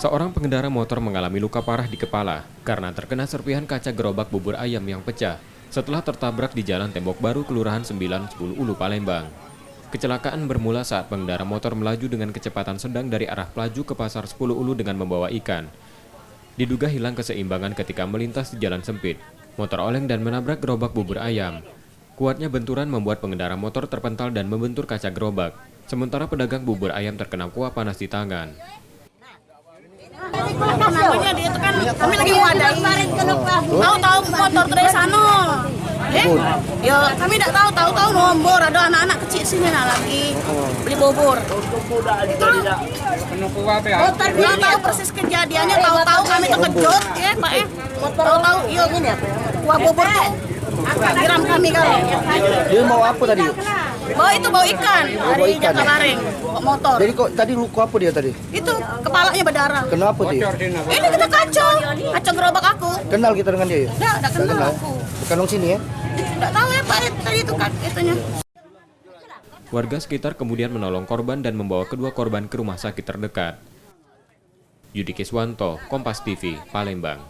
Seorang pengendara motor mengalami luka parah di kepala karena terkena serpihan kaca gerobak bubur ayam yang pecah setelah tertabrak di Jalan Tembok Baru, Kelurahan 9, 10 Ulu, Palembang. Kecelakaan bermula saat pengendara motor melaju dengan kecepatan sedang dari arah Pelaju ke Pasar 10 Ulu dengan membawa ikan. Diduga hilang keseimbangan ketika melintas di jalan sempit. Motor oleng dan menabrak gerobak bubur ayam. Kuatnya benturan membuat pengendara motor terpental dan membentur kaca gerobak. Sementara pedagang bubur ayam terkena kuah panas di tangan. Namanya dia itu kan kami lagi mewadai. Tahu-tahu motor dari sana. Ya kami tidak tahu nombor ada anak-anak kecil sini lagi beli bubur. Dia tahu persis kejadiannya, tahu-tahu kami terkejut ya Pak ya. Tahu-tahu iya kuah bubur tuh diram kami kalau. Dia mau apa tadi? Bawa ikan dari Jakabareng, bawa motor. Jadi kok tadi luka apa dia tadi? Itu kepalanya berdarah. Kenapa dia? Ini kita kacau gerobak aku. Kenal kita dengan dia ya? Enggak kenal aku. Bukan orang sini ya? Enggak tahu ya Pak, tadi itu kan itunya. Warga sekitar kemudian menolong korban dan membawa kedua korban ke rumah sakit terdekat. Yudi Kiswanto, Kompas TV, Palembang.